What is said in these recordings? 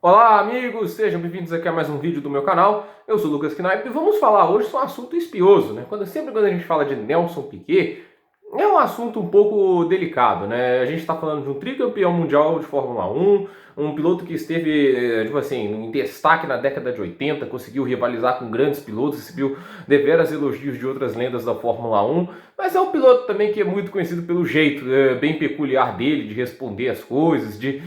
Olá, amigos! Sejam bem-vindos aqui a mais um vídeo do meu canal. Eu sou o Lucas Knaip e vamos falar hoje sobre um assunto espinhoso, né? Sempre quando a gente fala de Nelson Piquet, é um assunto um pouco delicado, né? A gente está falando de um tricampeão mundial de Fórmula 1, um piloto que esteve, tipo assim, em destaque na década de 80, conseguiu rivalizar com grandes pilotos, recebeu deveras elogios de outras lendas da Fórmula 1, mas é um piloto também que é muito conhecido pelo jeito bem peculiar dele de responder as coisas, de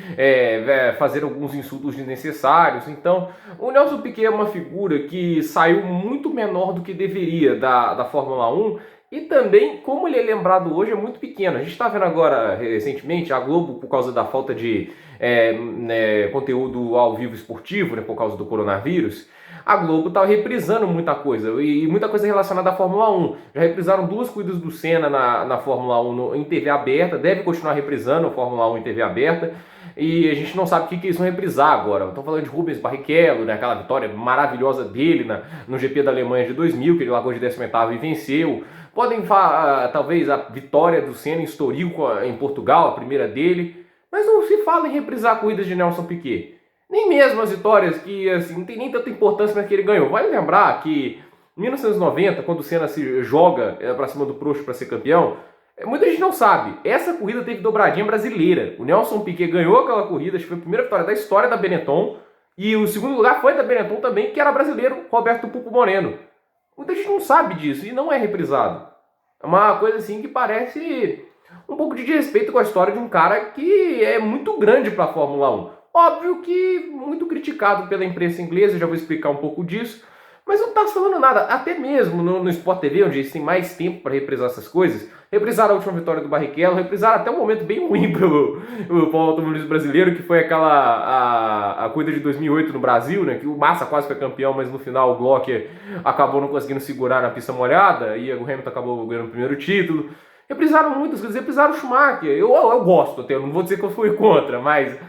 fazer alguns insultos desnecessários. Então, o Nelson Piquet é uma figura que saiu muito menor do que deveria da Fórmula 1 e também, como ele é lembrado hoje, é muito pequeno. A gente está vendo agora, recentemente, a Globo, por causa da falta de conteúdo ao vivo esportivo, né, por causa do coronavírus, a Globo está reprisando muita coisa, e muita coisa relacionada à Fórmula 1. Já reprisaram duas corridas do Senna na Fórmula 1 em TV aberta, deve continuar reprisando a Fórmula 1 em TV aberta, e a gente não sabe o que eles vão reprisar agora. Estão falando de Rubens Barrichello, né, aquela vitória maravilhosa dele no GP da Alemanha de 2000, que ele largou de 18º e venceu. Podem falar, talvez, a vitória do Senna em Estoril em Portugal, a primeira dele, mas não se fala em reprisar corridas de Nelson Piquet. Nem mesmo as vitórias que assim, não tem nem tanta importância, mas que ele ganhou. Vale lembrar que em 1990, quando o Senna se joga para cima do Prost para ser campeão, muita gente não sabe, essa corrida teve dobradinha brasileira. O Nelson Piquet ganhou aquela corrida, acho que foi a primeira vitória da história da Benetton, e o segundo lugar foi da Benetton também, que era brasileiro, Roberto Pupo Moreno. Muita gente não sabe disso e não é reprisado. É uma coisa assim que parece um pouco de desrespeito com a história de um cara que é muito grande para a Fórmula 1. Óbvio que muito criticado pela imprensa inglesa, já vou explicar um pouco disso, mas não está falando nada. Até mesmo no Sport TV, onde eles têm mais tempo para reprisar essas coisas, reprisaram a última vitória do Barrichello, reprisaram até um momento bem ruim pelo automobilismo brasileiro, que foi a corrida de 2008 no Brasil, né, que o Massa quase foi campeão, mas no final o Glock acabou não conseguindo segurar na pista molhada, e o Hamilton acabou ganhando o primeiro título. Reprisaram muitas coisas, reprisaram o Schumacher. Eu gosto até, eu não vou dizer que eu fui contra, mas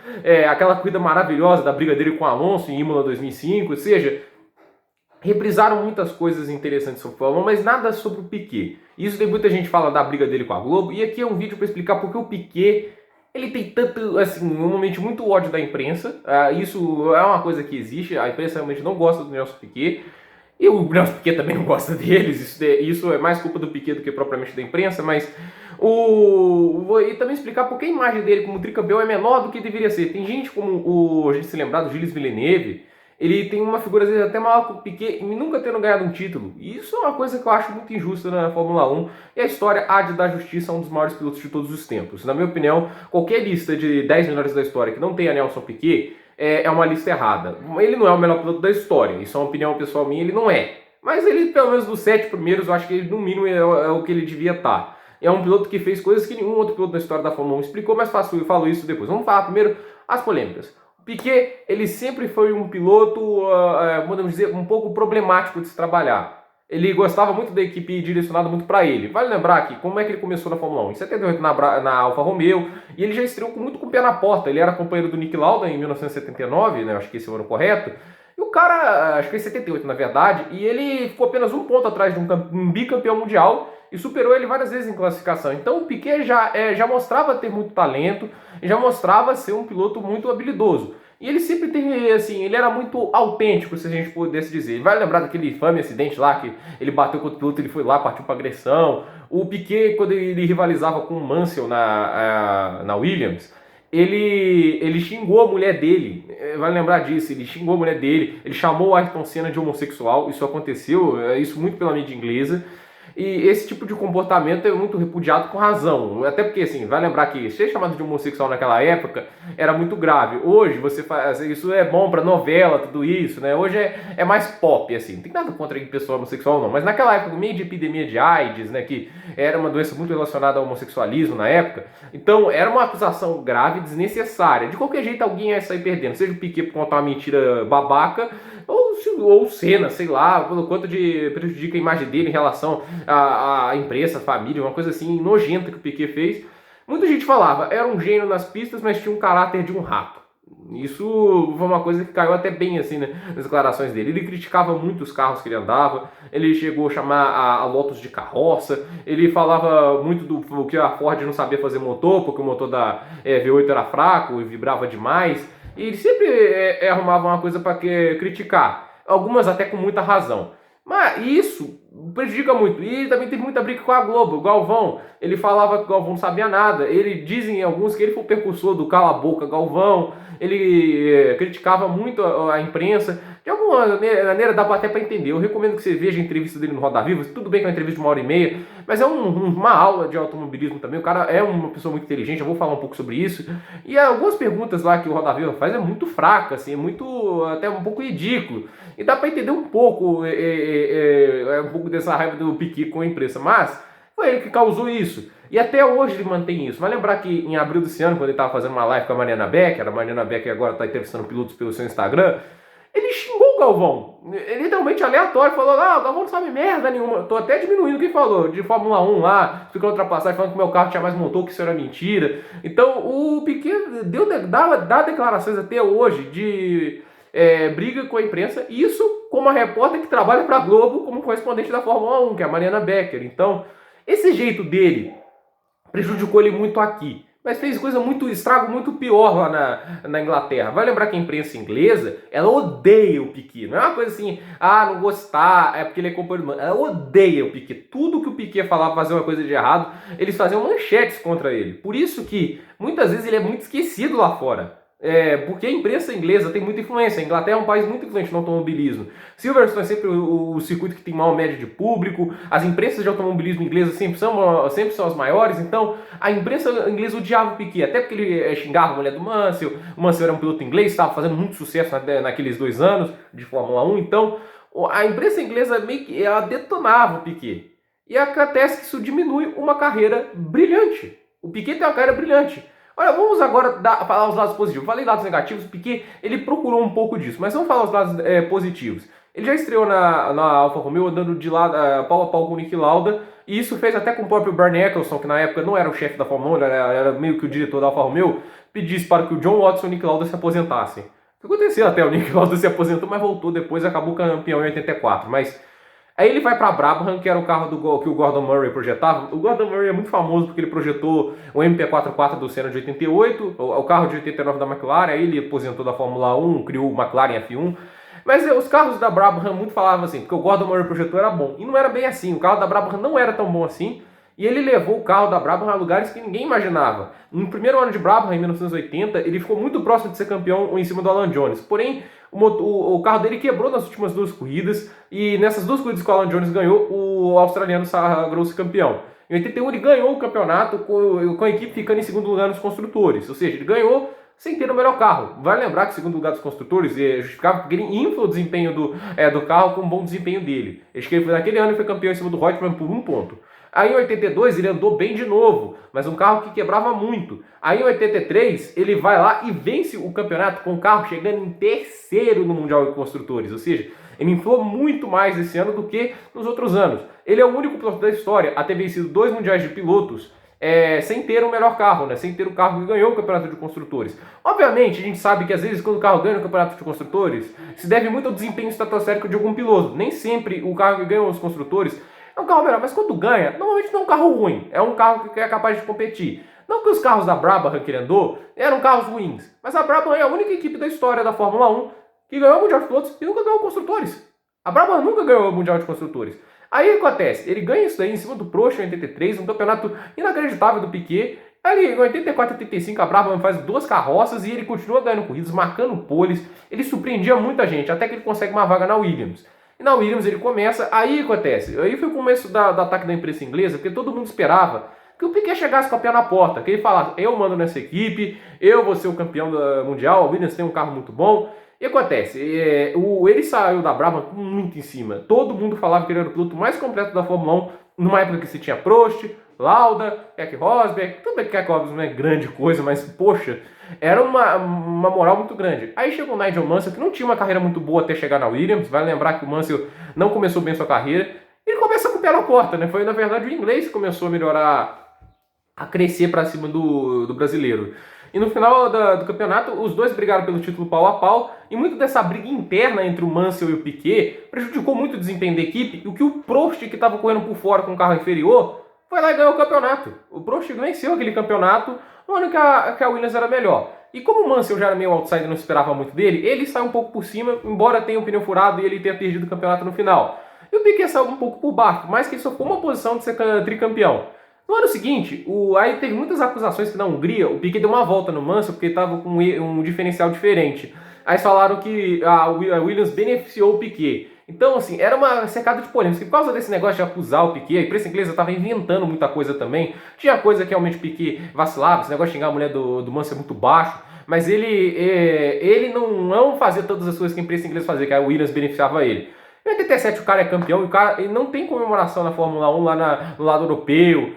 aquela corrida maravilhosa da briga dele com o Alonso em Imola 2005, ou seja, reprisaram muitas coisas interessantes sobre o Fórmula 1, mas nada sobre o Piquet. Isso tem muita gente fala da briga dele com a Globo, e aqui é um vídeo para explicar porque o Piquet ele tem tanto, assim, normalmente muito ódio da imprensa. Isso é uma coisa que existe, a imprensa realmente não gosta do Nelson Piquet. E o Nelson Piquet também não gosta deles, isso é mais culpa do Piquet do que propriamente da imprensa, mas vou também explicar porque a imagem dele como tricampeão é menor do que deveria ser. Tem gente como a gente se lembrar do Gilles Villeneuve, ele tem uma figura às vezes até maior que o Piquet e nunca tendo ganhado um título. E isso é uma coisa que eu acho muito injusta na Fórmula 1, e a história há de dar justiça a um dos maiores pilotos de todos os tempos. Na minha opinião, qualquer lista de 10 melhores da história que não tenha Nelson Piquet é uma lista errada. Ele não é o melhor piloto da história, isso é uma opinião pessoal minha, ele não é. Mas ele, pelo menos dos 7 primeiros, eu acho que ele, no mínimo é o que ele devia estar. É um piloto que fez coisas que nenhum outro piloto da história da Fórmula 1 explicou, mas eu falo isso depois. Vamos falar primeiro as polêmicas. O Piquet, ele sempre foi um piloto, podemos dizer, um pouco problemático de se trabalhar. Ele gostava muito da equipe direcionada muito para ele. Vale lembrar que como é que ele começou na Fórmula 1? Em 78 na Alfa Romeo, e ele já estreou muito com o pé na porta. Ele era companheiro do Nick Lauda em 1979, né? Acho que esse é o ano correto. E o cara, acho que foi em 78 na verdade, e ele ficou apenas um ponto atrás de um bicampeão mundial e superou ele várias vezes em classificação. Então o Piquet já mostrava ter muito talento, já mostrava ser um piloto muito habilidoso. E ele sempre teve, assim, ele era muito autêntico, se a gente pudesse dizer. Vai lembrar daquele infame acidente lá, que ele bateu contra o piloto, ele foi lá, partiu para agressão. O Piquet, quando ele rivalizava com o Mansell na Williams, ele xingou a mulher dele, vale lembrar disso, ele xingou a mulher dele, ele chamou o Ayrton Senna de homossexual, isso aconteceu, isso muito pela mídia inglesa. E esse tipo de comportamento é muito repudiado com razão. Até porque, assim, vai lembrar que ser chamado de homossexual naquela época era muito grave. Hoje, você faz isso é bom pra novela, tudo isso, né? Hoje é mais pop, assim. Não tem nada contra a pessoa homossexual, não. Mas naquela época, no meio de epidemia de AIDS, né? Que era uma doença muito relacionada ao homossexualismo na época. Então, era uma acusação grave e desnecessária. De qualquer jeito, alguém ia sair perdendo. Seja o Piquet por contar uma mentira babaca, ou Senna, sei lá, pelo quanto prejudica a imagem dele em relação à imprensa, à família, uma coisa assim nojenta que o Piquet fez. Muita gente falava, era um gênio nas pistas, mas tinha um caráter de um rato. Isso foi uma coisa que caiu até bem assim, né, nas declarações dele. Ele criticava muito os carros que ele andava, ele chegou a chamar a Lotus de carroça, ele falava muito do que a Ford não sabia fazer motor, porque o motor da V8 era fraco e vibrava demais. e ele sempre arrumava uma coisa para criticar, algumas até com muita razão. Mas isso prejudica muito. E também teve muita briga com a Globo. O Galvão, ele falava que o Galvão não sabia nada. Dizem alguns que ele foi o precursor do cala a boca Galvão. Ele criticava muito a imprensa. De alguma maneira dá até para entender. Eu recomendo que você veja a entrevista dele no Roda Viva. Tudo bem que é uma entrevista de 1h30, mas é uma aula de automobilismo também. O cara é uma pessoa muito inteligente. Eu vou falar um pouco sobre isso. E algumas perguntas lá que o Roda Viva faz é muito fraca, assim, é muito até um pouco ridículo. E dá para entender um pouco dessa raiva do Piquet com a imprensa, mas foi ele que causou isso. E até hoje ele mantém isso. Vai lembrar que em abril desse ano, quando ele estava fazendo uma live com a Mariana Becker agora está entrevistando pilotos pelo seu Instagram, ele xingou o Galvão. Ele literalmente aleatório, falou: ah, o Galvão não sabe merda nenhuma. Tô até diminuindo o que ele falou, de Fórmula 1 lá, ficando ultrapassagem, falando que o meu carro tinha mais motor, que isso era mentira. Então o Piquet dá declarações até hoje de briga com a imprensa, isso como uma repórter que trabalha para a Globo como correspondente da Fórmula 1, que é a Mariana Becker. Então, esse jeito dele prejudicou ele muito aqui, mas fez estrago muito pior lá na Inglaterra. Vai lembrar que a imprensa inglesa, ela odeia o Piquet. Não é uma coisa assim, não gostar, é porque ele é companheiro. Ela odeia o Piquet. Tudo que o Piquet falava fazer uma coisa de errado, eles faziam manchetes contra ele. Por isso que, muitas vezes, ele é muito esquecido lá fora. Porque a imprensa inglesa tem muita influência. A Inglaterra é um país muito influente no automobilismo. Silverstone é sempre o circuito que tem maior média de público. As imprensas de automobilismo inglesas sempre são as maiores. Então, a imprensa inglesa odiava o Piquet, até porque ele xingava a mulher do Mansell. O Mansell era um piloto inglês, estava fazendo muito sucesso naqueles 2 anos de Fórmula 1. Então, a imprensa inglesa meio que ela detonava o Piquet. E acontece que isso diminui uma carreira brilhante. O Piquet tem uma carreira brilhante. Olha, vamos agora falar os lados positivos. Falei lados negativos porque ele procurou um pouco disso, mas vamos falar os lados positivos. Ele já estreou na Alfa Romeo andando de lado, pau a pau com o Niki Lauda, e isso fez até com o próprio Bernie Eccleston, que na época não era o chefe da Fórmula 1, era meio que o diretor da Alfa Romeo, pedisse para que o John Watson e o Niki Lauda se aposentassem. O que aconteceu até? O Niki Lauda se aposentou, mas voltou depois e acabou campeão em 84. Mas aí ele vai para a Brabham, que era o carro que o Gordon Murray projetava. O Gordon Murray é muito famoso porque ele projetou o MP44 do Senna de 88, o carro de 89 da McLaren, aí ele aposentou da Fórmula 1, criou o McLaren F1. Mas os carros da Brabham muito falavam assim, porque o Gordon Murray projetou era bom. E não era bem assim, o carro da Brabham não era tão bom assim. E ele levou o carro da Brabham a lugares que ninguém imaginava. No primeiro ano de Brabham, em 1980, ele ficou muito próximo de ser campeão em cima do Alan Jones. Porém, o carro dele quebrou nas últimas 2 corridas, e nessas 2 corridas que o Alan Jones ganhou, o australiano sagrou-se campeão. Em 81 ele ganhou o campeonato com a equipe ficando em segundo lugar nos construtores, ou seja, ele ganhou sem ter o melhor carro. Vale lembrar que o segundo lugar dos construtores justificava porque ele infla o desempenho do carro com um bom desempenho dele. Naquele ano ele foi campeão em cima do Reutemann por 1 ponto. Aí em 82 ele andou bem de novo, mas um carro que quebrava muito. Aí em 83 ele vai lá e vence o campeonato com o carro chegando em 3º no Mundial de Construtores. Ou seja, ele inflou muito mais esse ano do que nos outros anos. Ele é o único piloto da história a ter vencido 2 mundiais de pilotos sem ter o melhor carro, né? Sem ter o carro que ganhou o campeonato de construtores. Obviamente, a gente sabe que às vezes quando o carro ganha o campeonato de construtores, se deve muito ao desempenho estratosférico de algum piloto. Nem sempre o carro que ganhou os construtores é um carro melhor, mas quando ganha, normalmente não é um carro ruim, é um carro que é capaz de competir. Não que os carros da Brabham que ele andou eram carros ruins, mas a Brabham é a única equipe da história da Fórmula 1 que ganhou o Mundial de Pilotos e nunca ganhou construtores. A Brabham nunca ganhou o Mundial de Construtores. Aí o que acontece? Ele ganha isso daí em cima do Prost em 83, um campeonato inacreditável do Piquet. Aí em 84 e 85 a Brabham faz 2 carroças e ele continua ganhando corridas, marcando poles. Ele surpreendia muita gente, até que ele consegue uma vaga na Williams. E na Williams ele começa, aí acontece. Aí foi o começo do ataque da imprensa inglesa, porque todo mundo esperava que o Piquet chegasse com a pé na porta, que ele falasse, eu mando nessa equipe, eu vou ser o campeão mundial, a Williams tem um carro muito bom. E acontece, ele saiu da Brabham muito em cima. Todo mundo falava que ele era o piloto mais completo da Fórmula 1, numa época que se tinha Prost, Lauda, Keck Rosberg. Tudo bem que Keck Rosberg não é grande coisa, mas poxa, era uma moral muito grande. Aí chegou o Nigel Mansell, que não tinha uma carreira muito boa até chegar na Williams. Vai lembrar que o Mansell não começou bem sua carreira. Ele começa com o pé na porta, né? Foi na verdade o inglês que começou a melhorar, a crescer para cima do brasileiro. E no final do campeonato, os dois brigaram pelo título pau a pau, e muito dessa briga interna entre o Mansell e o Piquet prejudicou muito o desempenho da equipe, e o que o Prost, que estava correndo por fora com um carro inferior, foi lá e ganhou o campeonato. O Prost venceu aquele campeonato no ano que a Williams era melhor. E como o Mansell já era meio outsider, não esperava muito dele, ele sai um pouco por cima, embora tenha o pneu furado e ele tenha perdido o campeonato no final. E o Piquet saiu um pouco por baixo, mas que ele só ficou uma posição de ser tricampeão. No ano seguinte, aí teve muitas acusações que na Hungria o Piquet deu uma volta no Mansell porque estava com um diferencial diferente. Aí falaram que a Williams beneficiou o Piquet. Então, assim, era uma cercada de polêmica. Por causa desse negócio de acusar o Piquet, a imprensa inglesa estava inventando muita coisa também. Tinha coisa que realmente o Piquet vacilava, esse negócio de xingar a mulher do Mansell é muito baixo. Mas ele não fazia todas as coisas que a imprensa inglesa fazia, que a Williams beneficiava ele. Em 87 o cara é campeão e ele não tem comemoração na Fórmula 1 lá no lado europeu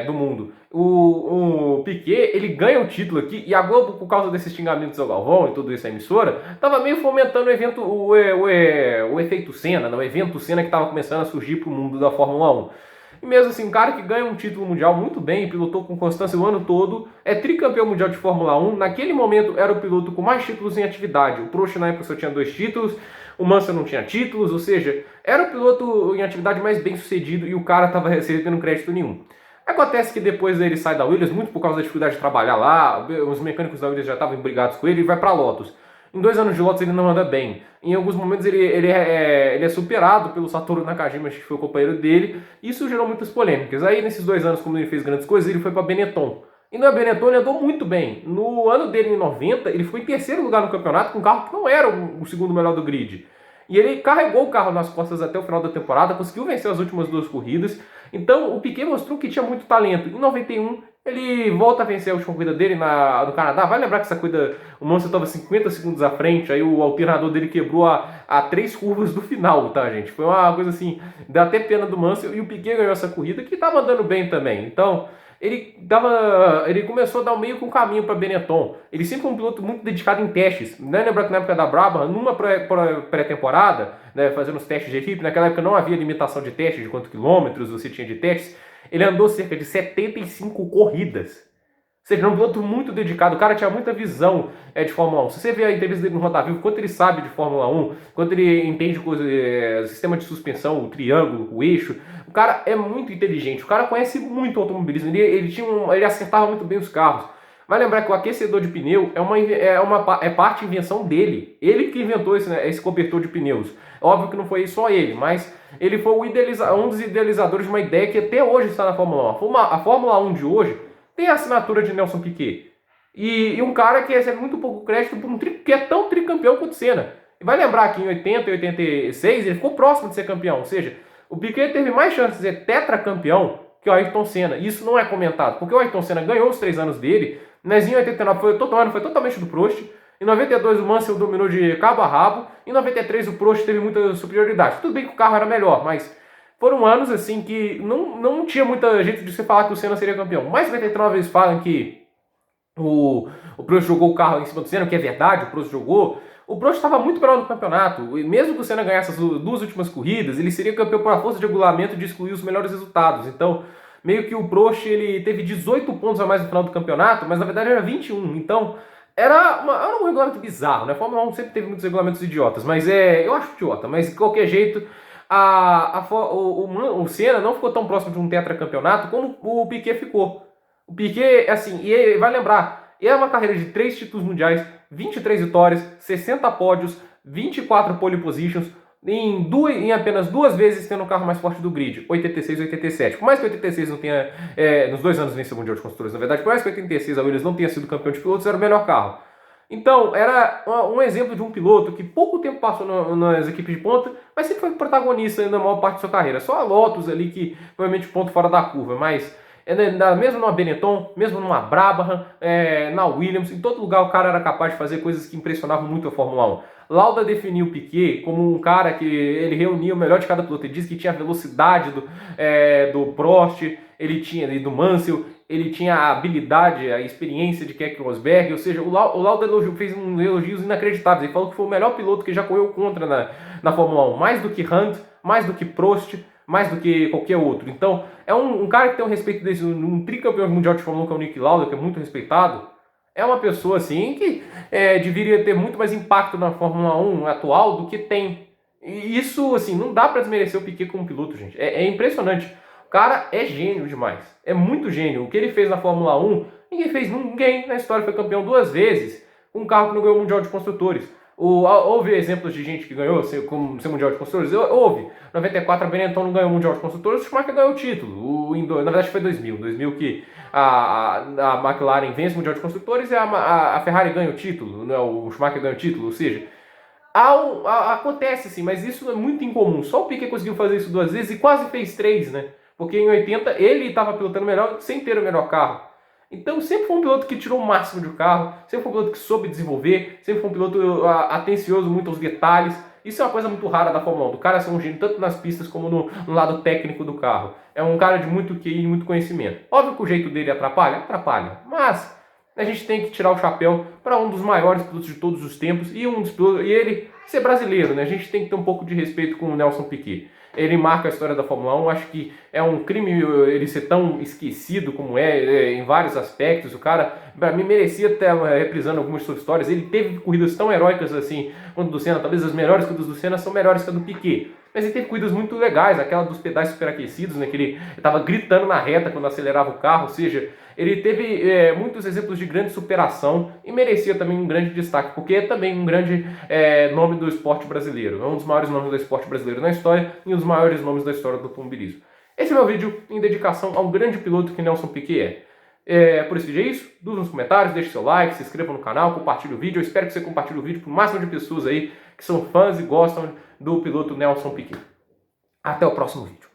do mundo. O Piquet, ele ganha o título aqui e a Globo, por causa desses xingamentos ao Galvão e tudo isso, a emissora, tava meio fomentando o efeito Senna, o evento Senna que tava começando a surgir pro mundo da Fórmula 1. E mesmo assim, um cara que ganha um título mundial muito bem, pilotou com constância o ano todo, é tricampeão mundial de Fórmula 1, naquele momento era o piloto com mais títulos em atividade. O Prost na época só tinha 2 títulos, o Mansell não tinha títulos, ou seja, era o piloto em atividade mais bem sucedido e o cara estava recebendo crédito nenhum. Acontece que depois ele sai da Williams, muito por causa da dificuldade de trabalhar lá, os mecânicos da Williams já estavam brigados com ele e vai para a Lotus. Em 2 anos de Lotus ele não anda bem. Em alguns momentos ele é superado pelo Satoru Nakajima, que foi o companheiro dele, e isso gerou muitas polêmicas. Aí nesses 2 anos, como ele fez grandes coisas, ele foi para Benetton. E na Benetton ele andou muito bem. No ano dele, em 90, ele foi em 3º lugar no campeonato com um carro que não era o segundo melhor do grid. E ele carregou o carro nas costas até o final da temporada, conseguiu vencer as últimas 2 corridas. Então o Piquet mostrou que tinha muito talento. Em 91 ele volta a vencer a última corrida dele no Canadá. Vai lembrar que essa corrida o Mansell estava 50 segundos à frente, aí o alternador dele quebrou a 3 curvas do final, tá, gente? Foi uma coisa assim, dá até pena do Mansell, e o Piquet ganhou essa corrida, que estava andando bem também. Então ele começou a dar meio que um caminho para Benetton. Ele sempre foi um piloto muito dedicado em testes. Né? Lembra que na época da Brabham, numa pré-temporada, né, fazendo os testes de equipe, naquela época não havia limitação de testes, de quantos quilômetros você tinha de testes, ele andou cerca de 75 corridas. Ou seja, um piloto muito dedicado, o cara tinha muita visão de Fórmula 1. Se você vê a entrevista dele no Roda Viva, quanto ele sabe de Fórmula 1, quanto ele entende o sistema de suspensão, o triângulo, o eixo, o cara é muito inteligente, o cara conhece muito o automobilismo, ele acertava muito bem os carros. Vai lembrar que o aquecedor de pneu é parte de invenção dele. Ele que inventou esse cobertor de pneus. Óbvio que não foi só ele, mas ele foi um dos idealizadores de uma ideia que até hoje está na Fórmula 1. A Fórmula 1 de hoje tem a assinatura de Nelson Piquet. E um cara que recebe muito pouco crédito por que é tão tricampeão quanto o Senna. E vai lembrar que em 80 e 86 ele ficou próximo de ser campeão. Ou seja, o Piquet teve mais chances de ser tetracampeão que o Ayrton Senna. Isso não é comentado, porque o Ayrton Senna ganhou os 3 anos dele, mas em 89 foi totalmente do Prost. Em 92 o Mansell dominou de cabo a rabo. Em 93 o Prost teve muita superioridade. Tudo bem que o carro era melhor, mas foram anos assim que não tinha muita gente de se falar que o Senna seria campeão. Mas em 99 eles falam que o Prost jogou o carro em cima do Senna, que é verdade, o Prost jogou. O Prost estava muito melhor no campeonato. E mesmo que o Senna ganhasse as 2 últimas corridas, ele seria campeão por força de regulamento de excluir os melhores resultados. Então, meio que o Prost ele teve 18 pontos a mais no final do campeonato, mas na verdade era 21. Então, era um regulamento bizarro, né? A Fórmula 1 sempre teve muitos regulamentos idiotas, mas eu acho idiota. Mas de qualquer jeito, o Senna não ficou tão próximo de um tetracampeonato como o Piquet ficou. O Piquet, assim, e vai lembrar, é uma carreira de 3 títulos mundiais, 23 vitórias, 60 pódios, 24 pole positions, em apenas 2 vezes tendo o carro mais forte do grid, 86 e 87. Por mais que 86 não tenha, nos 2 anos venceu o Mundial de Construtores, na verdade, por mais que 86 a Williams não tenha sido campeão de pilotos, era o melhor carro. Então, era um exemplo de um piloto que pouco tempo passou nas equipes de ponta, mas sempre foi protagonista na maior parte da sua carreira. Só a Lotus ali que, provavelmente, ponto fora da curva, mas mesmo numa Benetton, mesmo numa Brabham, na Williams, em todo lugar o cara era capaz de fazer coisas que impressionavam muito a Fórmula 1. Lauda definiu o Piquet como um cara que ele reunia o melhor de cada piloto. Ele disse que tinha a velocidade do Prost, ele tinha do Mansell, ele tinha a habilidade, a experiência de Keck Rosberg, ou seja, o Lauda fez elogios inacreditáveis. Ele falou que foi o melhor piloto que já correu contra na Fórmula 1, mais do que Hunt, mais do que Prost, mais do que qualquer outro. Então, é um cara que tem um respeito desse, um tricampeão mundial de Fórmula 1, que é o Niki Lauda, que é muito respeitado. É uma pessoa assim que deveria ter muito mais impacto na Fórmula 1 atual do que tem. E isso, assim, não dá para desmerecer o Piquet como piloto, gente. É impressionante. O cara é gênio demais. É muito gênio. O que ele fez na Fórmula 1 Ninguém fez, ninguém na história foi campeão 2 vezes com um carro que não ganhou o Mundial de Construtores. Houve exemplos de gente que ganhou ser Mundial de Construtores? Houve. Em 94 a Benetton não ganhou o Mundial de Construtores, o Schumacher ganhou o título. Na verdade foi 2000 que a McLaren vence o Mundial de Construtores e a Ferrari ganha o título, né? O Schumacher ganha o título, ou seja, acontece assim, mas isso é muito incomum. Só o Piquet conseguiu fazer isso 2 vezes e quase fez 3, né? Porque em 80 ele estava pilotando melhor sem ter o melhor carro. Então sempre foi um piloto que tirou o máximo do carro, sempre foi um piloto que soube desenvolver, sempre foi um piloto atencioso muito aos detalhes. Isso é uma coisa muito rara da Fórmula 1, do cara ser um gênio tanto nas pistas como no lado técnico do carro. É um cara de muito QI e muito conhecimento. Óbvio que o jeito dele atrapalha? Atrapalha. Mas a gente tem que tirar o chapéu para um dos maiores pilotos de todos os tempos e ele ser brasileiro, né? A gente tem que ter um pouco de respeito com o Nelson Piquet. Ele marca a história da Fórmula 1, acho que é um crime ele ser tão esquecido como em vários aspectos. O cara, para mim, merecia estar reprisando algumas suas histórias. Ele teve corridas tão heróicas assim quanto do Senna, talvez as melhores corridas do Senna são melhores que a do Piquet. Mas ele teve corridas muito legais, aquela dos pedais superaquecidos, né, que ele estava gritando na reta quando acelerava o carro, ou seja, ele teve muitos exemplos de grande superação e merecia também um grande destaque, porque é também um grande nome do esporte brasileiro, é um dos maiores nomes do esporte brasileiro na história e um dos maiores nomes da história do automobilismo. Esse é meu vídeo em dedicação a um grande piloto que Nelson Piquet é. Por esse vídeo é isso, dúvida nos comentários, deixe seu like, se inscreva no canal, compartilhe o vídeo, eu espero que você compartilhe o vídeo para o máximo de pessoas aí que são fãs e gostam do piloto Nelson Piquet. Até o próximo vídeo.